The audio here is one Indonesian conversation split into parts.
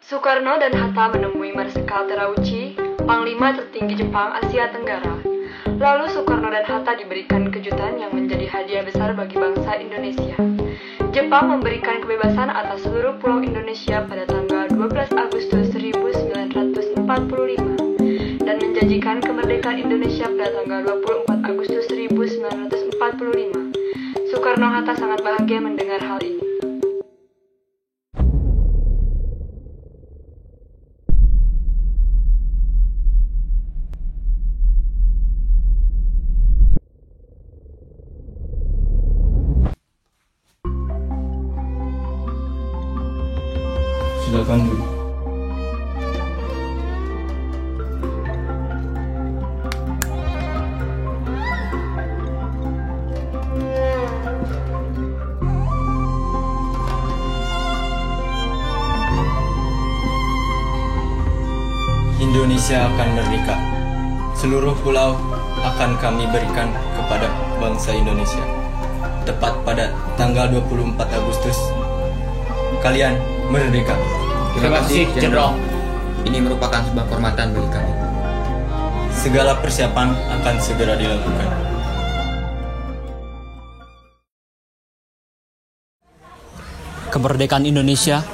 Soekarno dan Hatta menemui Marsikal Terauchi, Panglima tertinggi Jepang Asia Tenggara. Lalu Soekarno dan Hatta diberikan kejutan yang menjadi hadiah besar bagi bangsa Indonesia. Jepang memberikan kebebasan atas seluruh pulau Indonesia pada tanggal 12 Agustus 1945 dan menjanjikan kemerdekaan Indonesia pada tanggal 24 Agustus 1945. Soekarno-Hatta sangat bahagia mendengar hal ini. Silakan dulu. Indonesia akan merdeka. Seluruh pulau akan kami berikan kepada bangsa Indonesia. Tepat pada tanggal 24 Agustus, kalian merdeka. Terima kasih, Jenderal. Ini merupakan sebuah kehormatan bagi kami. Segala persiapan akan segera dilakukan. Kemerdekaan Indonesia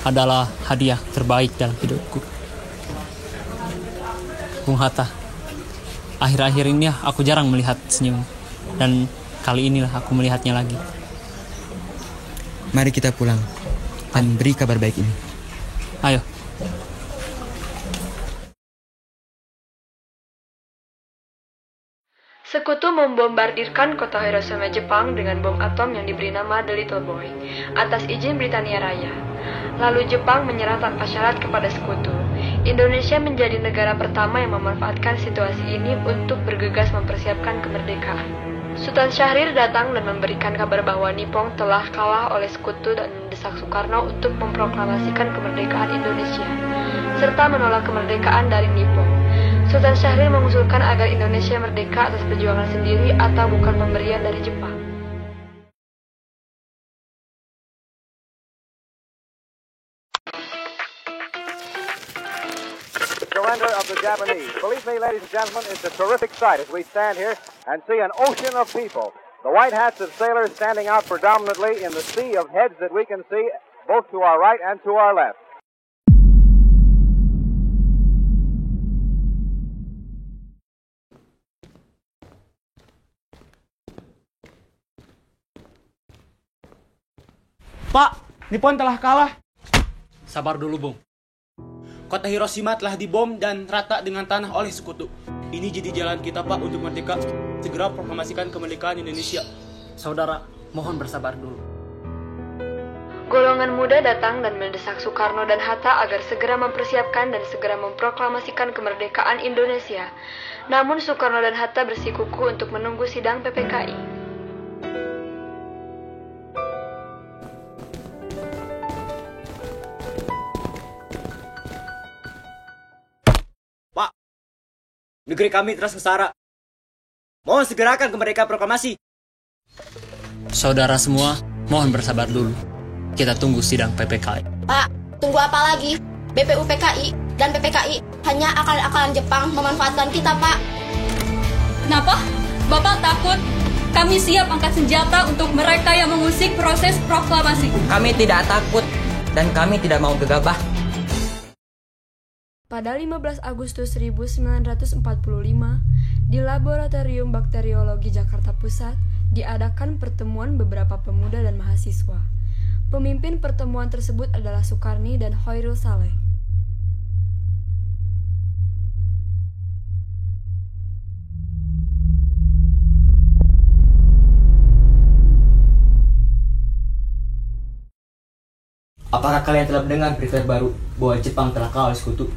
adalah hadiah terbaik dalam hidupku. Bung Hatta, akhir-akhir ini aku jarang melihat senyum, dan kali inilah aku melihatnya lagi. Mari kita pulang dan beri kabar baik ini. Ayo. Sekutu membombardirkan kota Hiroshima, Jepang dengan bom atom yang diberi nama The Little Boy atas izin Britania Raya. Lalu Jepang menyerah tanpa syarat kepada Sekutu. Indonesia menjadi negara pertama yang memanfaatkan situasi ini untuk bergegas mempersiapkan kemerdekaan. Sultan Syahrir datang dan memberikan kabar bahwa Nippon telah kalah oleh Sekutu dan mendesak Soekarno untuk memproklamasikan kemerdekaan Indonesia, serta menolak kemerdekaan dari Nippon. Sultan Syahrir mengusulkan agar Indonesia merdeka atas perjuangan sendiri atau bukan pemberian dari Jepang. Surrender of the Japanese. Believe me, ladies and gentlemen, it's a terrific sight as we stand here and see an ocean of people. The white hats of sailors standing out predominantly in the sea of heads that we can see both to our right and to our left. Pak, Nippon telah kalah. Sabar dulu, Bung. Kota Hiroshima telah dibom dan rata dengan tanah oleh Sekutu. Ini jadi jalan kita, Pak, untuk merdeka. Segera proklamasikan kemerdekaan Indonesia. Saudara, mohon bersabar dulu. Golongan muda datang dan mendesak Soekarno dan Hatta agar segera mempersiapkan dan segera memproklamasikan kemerdekaan Indonesia. Namun Soekarno dan Hatta bersikukuh untuk menunggu sidang PPKI. Negeri kami telah sengsara. Mohon segerakan kemerdekaan proklamasi. Saudara semua, mohon bersabar dulu. Kita tunggu sidang PPKI. Pak, tunggu apa lagi? BPUPKI dan PPKI hanya akal-akalan Jepang memanfaatkan kita, Pak. Kenapa? Bapak takut? Kami siap angkat senjata untuk mereka yang mengusik proses proklamasi. Kami tidak takut dan kami tidak mau gegabah. Pada 15 Agustus 1945, di Laboratorium Bakteriologi Jakarta Pusat, diadakan pertemuan beberapa pemuda dan mahasiswa. Pemimpin pertemuan tersebut adalah Sukarni dan Hoirul Saleh. Apakah kalian telah mendengar berita baru bahwa Jepang telah kalah oleh Sekutu?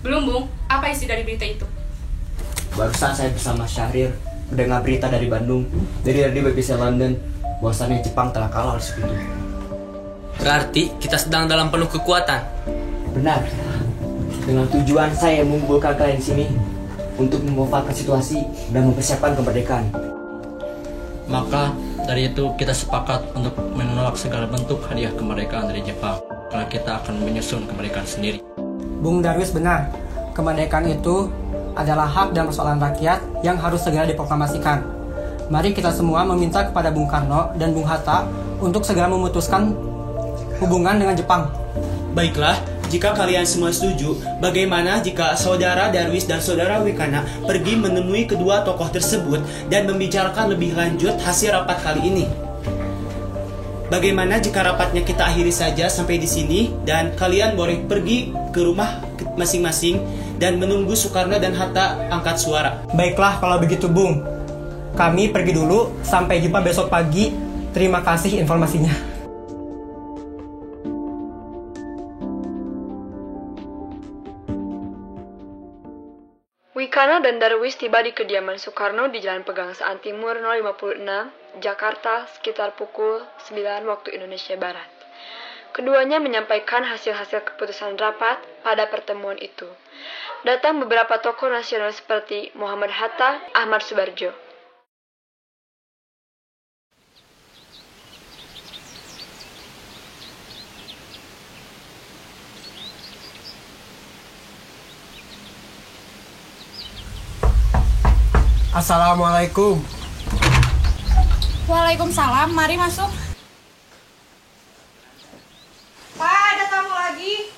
Belum, Bung. Apa isi dari berita itu? Barusan saya bersama Syahrir mendengar berita dari Bandung, dari radio BBC London, bahwasannya Jepang telah kalah oleh Sekutu. Berarti kita sedang dalam penuh kekuatan. Benar. Dengan tujuan saya mengumpulkan kalian di sini untuk memanfaatkan situasi dan mempersiapkan kemerdekaan. Maka dari itu kita sepakat untuk menolak segala bentuk hadiah kemerdekaan dari Jepang. kelak kita akan menyusun kemerdekaan sendiri. Bung Darwis benar, kemerdekaan itu adalah hak dan persoalan rakyat yang harus segera diproklamasikan. Mari kita semua meminta kepada Bung Karno dan Bung Hatta untuk segera memutuskan hubungan dengan Jepang. Baiklah, jika kalian semua setuju, bagaimana jika Saudara Darwis dan Saudara Wekana pergi menemui kedua tokoh tersebut dan membicarakan lebih lanjut hasil rapat kali ini? Bagaimana jika rapatnya kita akhiri saja sampai di sini dan kalian boleh pergi ke rumah masing-masing dan menunggu Soekarno dan Hatta angkat suara? Baiklah kalau begitu Bung. Kami pergi dulu, sampai jumpa besok pagi. Terima kasih informasinya. Wekana dan Darwis tiba di kediaman Soekarno di Jalan Pegangsaan Timur 056, Jakarta sekitar pukul 9 waktu Indonesia Barat. Keduanya menyampaikan hasil-hasil keputusan rapat pada pertemuan itu. Datang beberapa tokoh nasional seperti Muhammad Hatta, Ahmad Subarjo. Assalamualaikum. Waalaikumsalam, mari masuk. Pak, ada tamu lagi.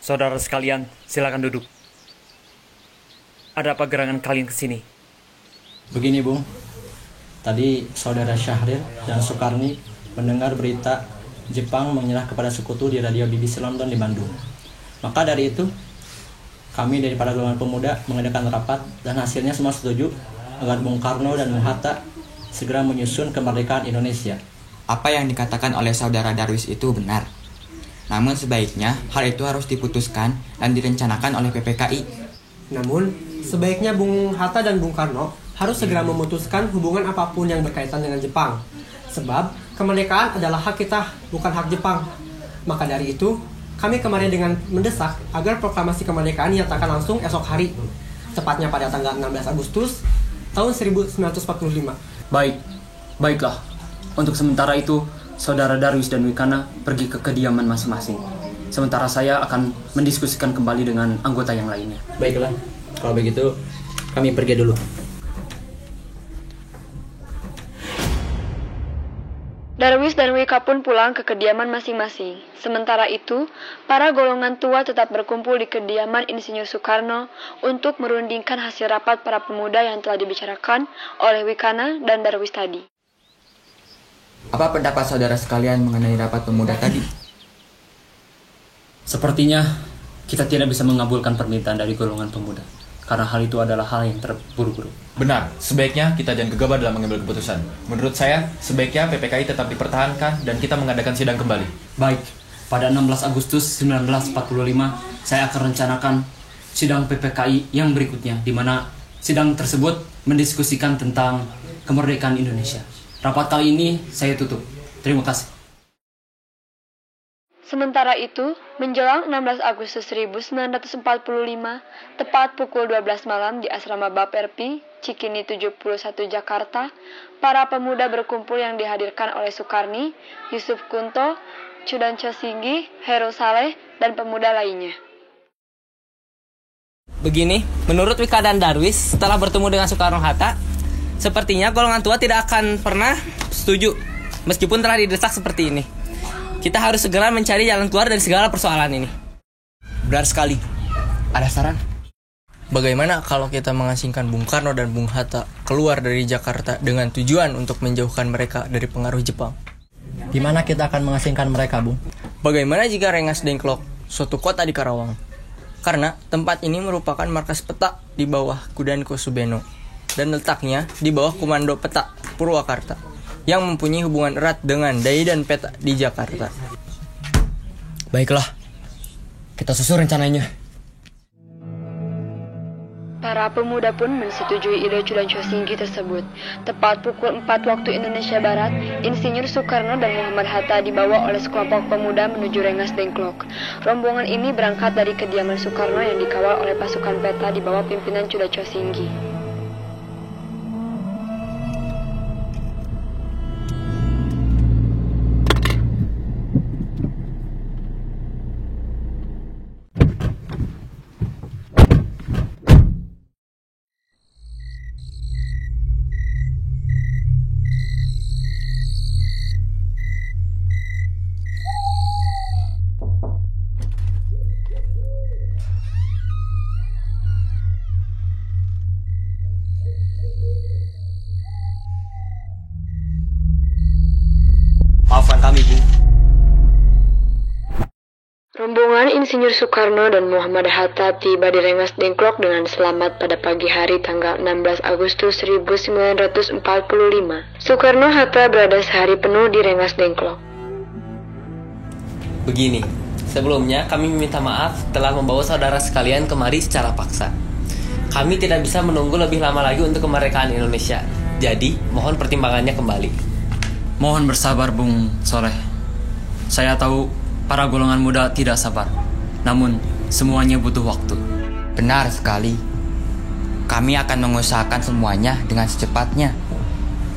Saudara sekalian, silakan duduk. Ada apa gerangan kalian ke sini? Begini Bung, tadi Saudara Syahrir dan Soekarni mendengar berita Jepang menyerah kepada sekutu di radio BBC London di Bandung. Maka dari itu, kami dari para golongan pemuda mengadakan rapat dan hasilnya semua setuju agar Bung Karno dan Bung Hatta segera menyusun kemerdekaan Indonesia. Apa yang dikatakan oleh Saudara Darwis itu benar. Namun sebaiknya hal itu harus diputuskan dan direncanakan oleh PPKI. Namun, sebaiknya Bung Hatta dan Bung Karno harus segera memutuskan hubungan apapun yang berkaitan dengan Jepang. Sebab, kemerdekaan adalah hak kita, bukan hak Jepang. Maka dari itu, kami kemarin dengan mendesak agar proklamasi kemerdekaan dinyatakan langsung esok hari, tepatnya pada tanggal 16 Agustus tahun 1945. Baiklah. Untuk sementara itu, Saudara Darwis dan Wekana pergi ke kediaman masing-masing. Sementara saya akan mendiskusikan kembali dengan anggota yang lainnya. Baiklah, kalau begitu kami pergi dulu. Darwis dan Weka pun pulang ke kediaman masing-masing. Sementara itu, para golongan tua tetap berkumpul di kediaman Insinyur Soekarno untuk merundingkan hasil rapat para pemuda yang telah dibicarakan oleh Wekana dan Darwis tadi. Apa pendapat saudara sekalian mengenai rapat pemuda tadi? Sepertinya kita tidak bisa mengabulkan permintaan dari golongan pemuda, karena hal itu adalah hal yang terburu-buru. Benar, sebaiknya kita jangan gegabah dalam mengambil keputusan. Menurut saya, sebaiknya PPKI tetap dipertahankan dan kita mengadakan sidang kembali. Baik, pada 16 Agustus 1945, saya akan rencanakan sidang PPKI yang berikutnya, di mana sidang tersebut mendiskusikan tentang kemerdekaan Indonesia. Rapat kali ini saya tutup. Terima kasih. Sementara itu, menjelang 16 Agustus 1945, tepat pukul 12 malam di Asrama Baperpi, Cikini 71 Jakarta, para pemuda berkumpul yang dihadirkan oleh Soekarni, Yusuf Kunto, Chudan Chosinggi, Heru Saleh, dan pemuda lainnya. Begini, menurut Weka dan Darwis, setelah bertemu dengan Soekarno-Hatta, sepertinya golongan tua tidak akan pernah setuju, meskipun telah didesak seperti ini. Kita harus segera mencari jalan keluar dari segala persoalan ini. Benar sekali. Ada saran? Bagaimana kalau kita mengasingkan Bung Karno dan Bung Hatta keluar dari Jakarta dengan tujuan untuk menjauhkan mereka dari pengaruh Jepang? Di mana kita akan mengasingkan mereka, Bung? Bagaimana jika Rengas Dengklok, suatu kota di Karawang? Karena tempat ini merupakan markas peta di bawah Kudanko Subeno dan letaknya di bawah Komando Peta Purwakarta yang mempunyai hubungan erat dengan Dai dan Peta di Jakarta. Baiklah, kita susun rencananya. Para pemuda pun menyetujui ide Chudan Chosinggi tersebut. Tepat pukul 4 waktu Indonesia Barat, Insinyur Soekarno dan Muhammad Hatta dibawa oleh sekelompok pemuda menuju Rengas Dengklok. Rombongan ini berangkat dari kediaman Soekarno yang dikawal oleh pasukan Peta di bawah pimpinan Chudan Chosinggi. Rombongan Insinyur Soekarno dan Muhammad Hatta tiba di Rengas Dengklok dengan selamat pada pagi hari tanggal 16 Agustus 1945. Soekarno-Hatta berada sehari penuh di Rengas Dengklok. Begini, sebelumnya kami meminta maaf telah membawa saudara sekalian kemari secara paksa. Kami tidak bisa menunggu lebih lama lagi untuk kemerdekaan Indonesia. Jadi, mohon pertimbangannya kembali. Mohon bersabar, Bung Soleh. Saya tahu para golongan muda tidak sabar. Namun, semuanya butuh waktu. Benar sekali. Kami akan mengusahakan semuanya dengan secepatnya.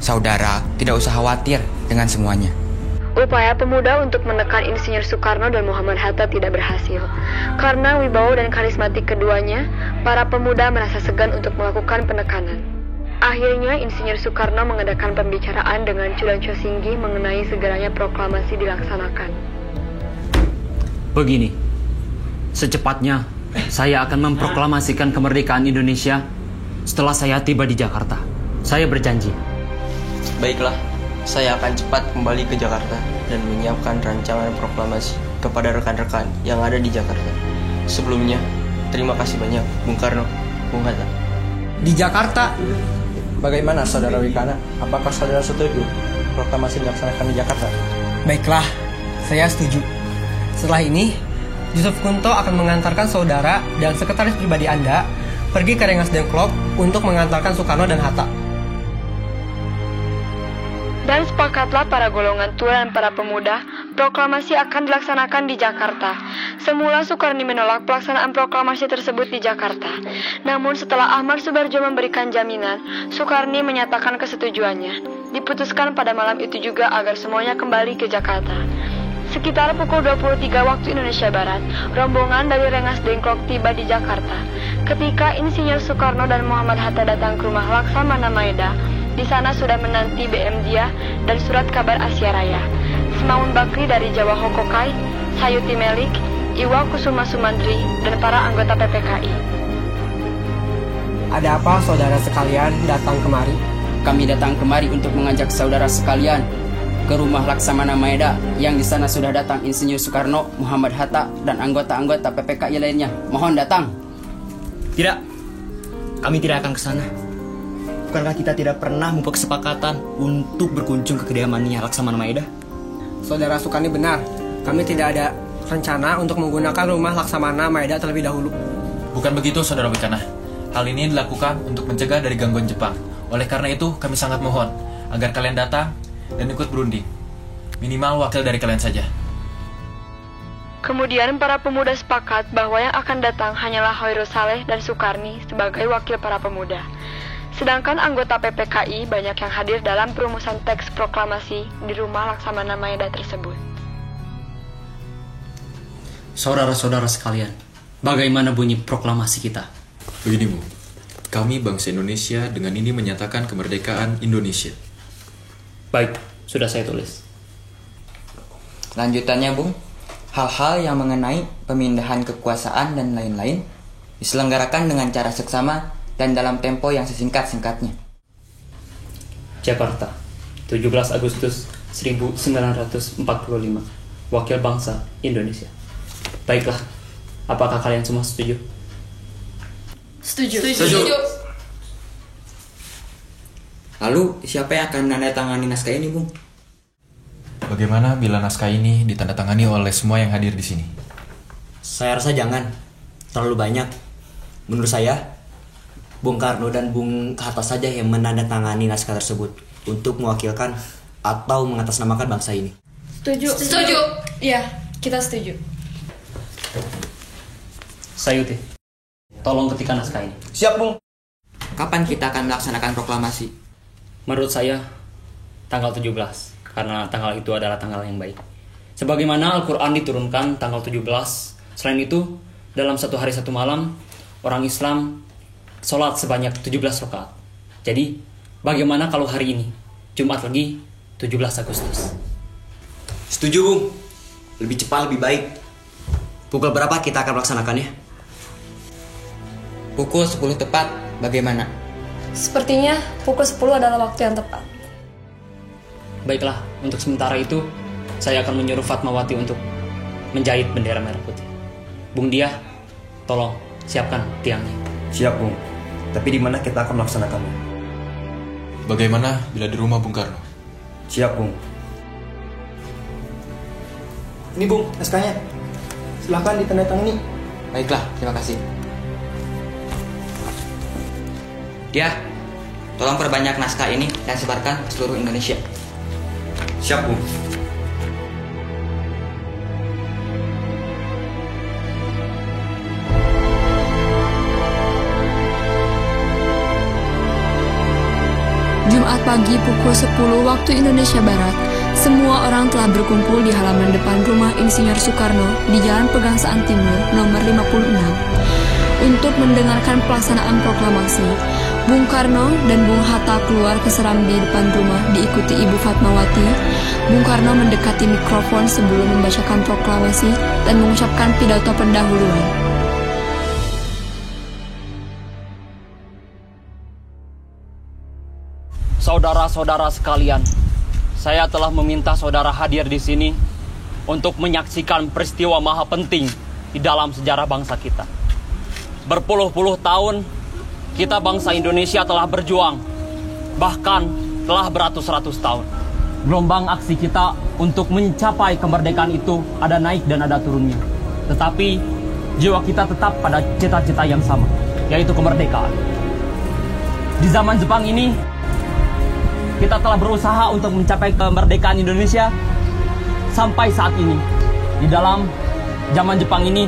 Saudara, tidak usah khawatir dengan semuanya. Upaya pemuda untuk menekan Insinyur Soekarno dan Muhammad Hatta tidak berhasil. Karena wibawa dan karismatik keduanya, para pemuda merasa segan untuk melakukan penekanan. Akhirnya Insinyur Soekarno mengadakan pembicaraan dengan Chudan Chosingi mengenai segeranya proklamasi dilaksanakan. Begini, secepatnya saya akan memproklamasikan kemerdekaan Indonesia setelah saya tiba di Jakarta. Saya berjanji. Baiklah, saya akan cepat kembali ke Jakarta dan menyiapkan rancangan proklamasi kepada rekan-rekan yang ada di Jakarta. Sebelumnya, terima kasih banyak Bung Karno, Bung Hatta. Di Jakarta, Bagaimana Saudara Wikana? Apakah Saudara setuju proklamasi dilaksanakan di Jakarta? baiklah, saya setuju. Setelah ini, Yusuf Kunto akan mengantarkan saudara dan sekretaris pribadi Anda pergi ke Rengas Dengklok untuk mengantarkan Soekarno dan Hatta. Dan sepakatlah para golongan tua dan para pemuda, proklamasi akan dilaksanakan di Jakarta. Semula Soekarni menolak pelaksanaan proklamasi tersebut di Jakarta. Namun setelah Ahmad Subarjo memberikan jaminan, Soekarni menyatakan kesetujuannya. Diputuskan pada malam itu juga agar semuanya kembali ke Jakarta. Sekitar pukul 23 waktu Indonesia Barat, rombongan dari Rengas Dengklok tiba di Jakarta. Ketika Insinyur Soekarno dan Muhammad Hatta datang ke rumah Laksamana Maeda, di sana sudah menanti BM Dia dan surat kabar Asia Raya. Semaun Bakri dari Jawa Hokokai, Sayuti Melik, Iwa Kusuma Sumantri, dan para anggota PPKI. Ada apa saudara sekalian datang kemari? Kami datang kemari untuk mengajak saudara sekalian ke rumah Laksamana Maeda yang di sana sudah datang Insinyur Soekarno, Muhammad Hatta, dan anggota-anggota PPKI lainnya. Mohon datang. Tidak, kami tidak akan ke sana. Bukankah kita tidak pernah membuat kesepakatan untuk berkunjung ke kediamannya Laksamana Maeda? Saudara Soekarni benar, kami tidak ada rencana untuk menggunakan rumah Laksamana Maeda terlebih dahulu. Bukan begitu, Saudara Wikana. Hal ini dilakukan untuk mencegah dari gangguan Jepang. Oleh karena itu, kami sangat mohon agar kalian datang dan ikut berunding. Minimal wakil dari kalian saja. Kemudian para pemuda sepakat bahwa yang akan datang hanyalah Hoirul Saleh dan Soekarni sebagai wakil para pemuda. Sedangkan anggota PPKI banyak yang hadir dalam perumusan teks proklamasi di rumah Laksamana Maeda tersebut. Saudara-saudara sekalian, bagaimana bunyi proklamasi kita? Begini, Bu. Kami bangsa Indonesia dengan ini menyatakan kemerdekaan Indonesia. Baik, sudah saya tulis. Lanjutannya, Bung, hal-hal yang mengenai pemindahan kekuasaan dan lain-lain diselenggarakan dengan cara seksama dan dalam tempo yang sesingkat-singkatnya. Jakarta, 17 Agustus 1945. Wakil Bangsa Indonesia. Baiklah, apakah kalian semua setuju? Setuju. Lalu, siapa yang akan menandatangani naskah ini, Bung? Bagaimana bila naskah ini ditandatangani oleh semua yang hadir di sini? Saya rasa jangan. Terlalu banyak. Menurut saya, Bung Karno dan Bung Hatta saja yang menandatangani naskah tersebut untuk mewakilkan atau mengatasnamakan bangsa ini. Setuju. Iya, kita setuju. Sayuti, tolong ketikkan naskah ini. Siap, Bung. Kapan kita akan melaksanakan proklamasi? Menurut saya, tanggal 17, karena tanggal itu adalah tanggal yang baik. Sebagaimana Al-Quran diturunkan tanggal 17, selain itu, dalam satu hari satu malam, orang Islam sholat sebanyak 17 rakaat. Jadi, bagaimana kalau hari ini, Jumat lagi, 17 Agustus? Setuju, Bung. Lebih cepat, lebih baik. Pukul berapa kita akan melaksanakannya? Pukul 10 tepat, bagaimana? Sepertinya pukul 10 adalah waktu yang tepat. Baiklah, untuk sementara itu, saya akan menyuruh Fatmawati untuk menjahit bendera merah putih. Bung Dia, tolong siapkan tiangnya. Siap, Bung. Tapi di mana kita akan melaksanakannya? Bagaimana bila di rumah Bung Karno? Siap, Bung. Ini Bung, SK-nya. Silahkan ditandatangani. Baiklah, terima kasih. Dia, tolong perbanyak naskah ini dan sebarkan ke seluruh Indonesia. Siap, Bung. Jumat pagi pukul 10 waktu Indonesia Barat, semua orang telah berkumpul di halaman depan rumah Insinyur Soekarno di Jalan Pegangsaan Timur nomor 56 untuk mendengarkan pelaksanaan proklamasi. Bung Karno dan Bung Hatta keluar ke serambi depan rumah diikuti Ibu Fatmawati. Bung Karno mendekati mikrofon sebelum membacakan proklamasi dan mengucapkan pidato pendahuluan. Saudara-saudara sekalian, saya telah meminta saudara hadir di sini untuk menyaksikan peristiwa maha penting di dalam sejarah bangsa kita. Berpuluh-puluh tahun, kita bangsa Indonesia telah berjuang, bahkan telah beratus-ratus tahun. Gelombang aksi kita untuk mencapai kemerdekaan itu ada naik dan ada turunnya. Tetapi jiwa kita tetap pada cita-cita yang sama, yaitu kemerdekaan. Di zaman Jepang ini, kita telah berusaha untuk mencapai kemerdekaan Indonesia sampai saat ini. Di dalam zaman Jepang ini,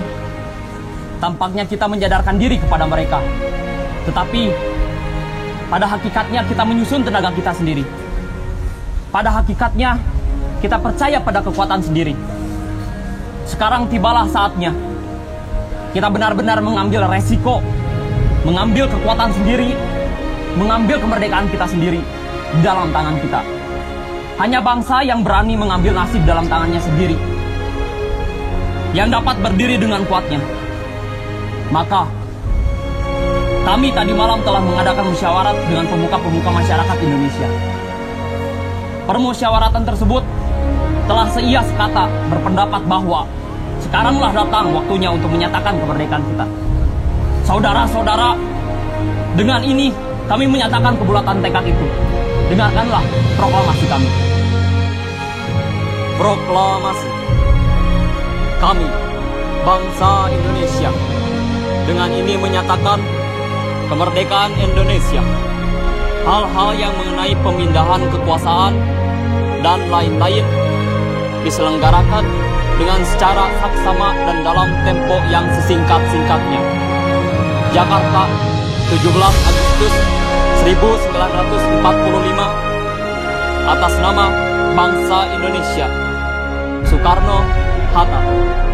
tampaknya kita menyadarkan diri kepada mereka. Tetapi, pada hakikatnya kita menyusun tenaga kita sendiri. Pada hakikatnya, kita percaya pada kekuatan sendiri. Sekarang tibalah saatnya. Kita benar-benar mengambil resiko, mengambil kekuatan sendiri, mengambil kemerdekaan kita sendiri di dalam tangan kita. Hanya bangsa yang berani mengambil nasib dalam tangannya sendiri yang dapat berdiri dengan kuatnya. Maka kami tadi malam telah mengadakan musyawarat dengan pemuka-pemuka masyarakat Indonesia. Permusyawaratan tersebut telah seia sekata berpendapat bahwa sekaranglah datang waktunya untuk menyatakan kemerdekaan kita. Saudara-saudara, dengan ini kami menyatakan kebulatan tekad itu. Dengarkanlah proklamasi kami. Proklamasi. Kami, bangsa Indonesia, dengan ini menyatakan kemerdekaan Indonesia. Hal-hal yang mengenai pemindahan kekuasaan dan lain-lain diselenggarakan dengan secara saksama dan dalam tempo yang sesingkat-singkatnya. Jakarta, 17 Agustus 1945, atas nama bangsa Indonesia. Soekarno, Hatta.